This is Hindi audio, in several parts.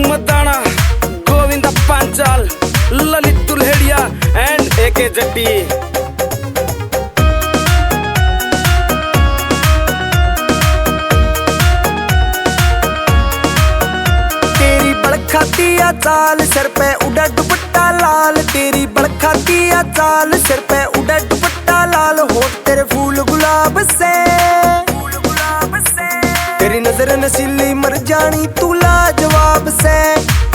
मदाना, गोविंदा पांचाल, ललित दुल्हेड़िया एंड एके जट्टी। तेरी बड़खातिया चाल सिर पे उड़ा दुपट्टा लाल, तेरी बड़खातिया चाल सिर पे उड़ा दुपट्टा लाल, होठ तेरे फूल गुलाब से, तेरी नजर नसीली मर जानी तू लाजवाब से,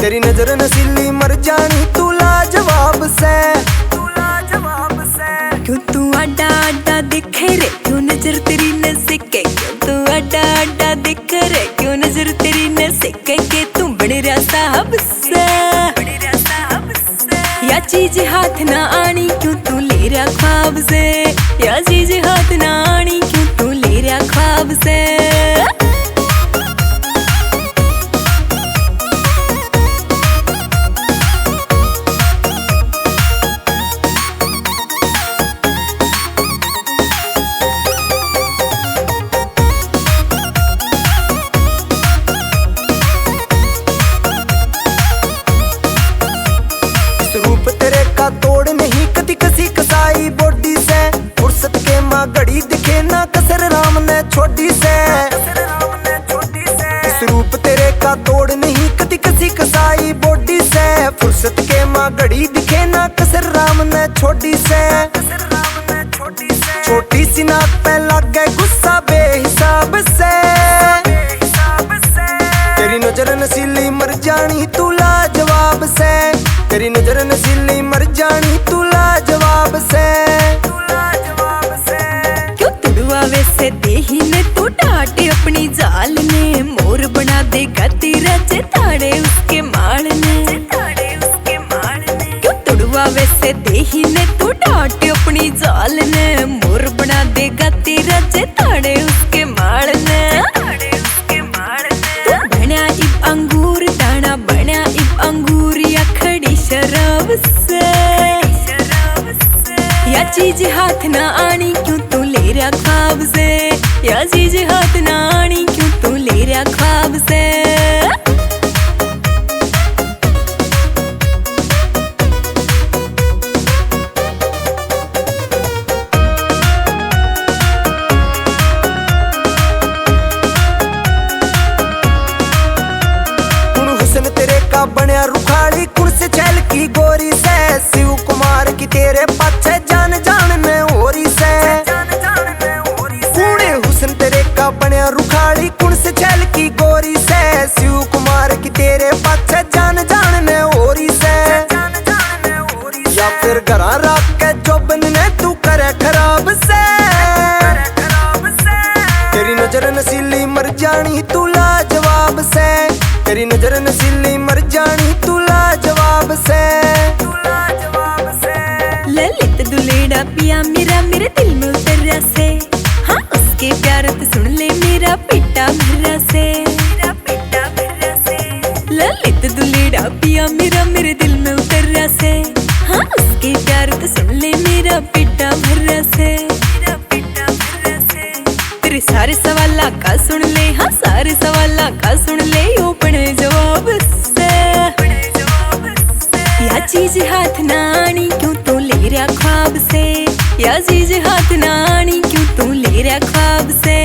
तेरी नजर नसीली मर जानी तू लाजवाब से। क्यों तू आडा आडा दिखे रे, क्यों नजर तेरी नज़िके, क्यों तू आडा आडा दिखे रे, क्यों नजर तेरी नज़िके के तू बड़े रहा साहब से। या चीज हाथ ना आनी क्यों तू ले रहा ख्वाब से, या चीज हाथ ना आनी क्यों तू ले रहा ख्वाब से। रूप तेरे का तोड़ नहीं कदी कसी कसाई बॉडी से, फुर्सत के माँ घड़ी दिखे ना कसर राम ने छोड़ी से। इस रूप तेरे का तोड़ नहीं कदी कसी कसाई बॉडी से, फुर्सत के माँ घड़ी दिखे ना कसर राम ने छोड़ी से। छोटी सी नाक पे लग गए गुस्सा बेहिसाब से, तेरी नजर नसीली मर जानी तू लाजवाब से, तेरी नजर नसीली मर जानी तू लाजवाब से। क्यों तुड़वा वैसे देही ने तू डांटे अपनी जाल ने, मोर बना देगा तेरा चिताड़े उसके माल ने। क्यों तुड़वा वैसे देही ने तू डांटे अपनी जाल ने, मोर बना देगा तेरा चिताड़े उसके माल ने। तू बना इब अंगूर दाना, बना इब अंगूर या खड़ी शराब से। या चीज हाथ ना आनी क्यों तू ले रहा ख्वाब से, या चीज हाथ ना आनी क्यों तू ले रहा ख्वाब से। हुस्न तेरे का बनया रुखाड़ी कुण से छैल की गोरी से, शिव कुमार की तेरे पाछे जान जान में होरी से। कूड़े हुस्न तेरे का बनया रुखाड़ी कुण से छैल की गोरी से, शिव कुमार की तेरे पाछे जान जान में होरी से। या फिर घरा रख के जोबन ने तू करे खराब से, तेरी नजर नसीली मर जानी तू लाजवाब से, तेरी नजर नसीली मर जानी तू लाजवाब से। ललित दुलेड़ा पिया मेरा मेरे दिल में उतरा से, हाँ उसके प्यार तो सुन ले मेरा पेटा भरा से। ललित दुलेड़ा पिया मेरा मेरे दिल में उतरा से, हाँ उसके प्यार तो सुन ले मेरा पेटा भरा से। तेरे सारे सवाला का सुन ले, हाँ सारे सवाला का सुन ले अपने जवाब से। या चीज हाथ ना आनी क्यों तू ले रहा ख्वाब से, या चीज हाथ ना आनी क्यों तू ले रहा ख्वाब से।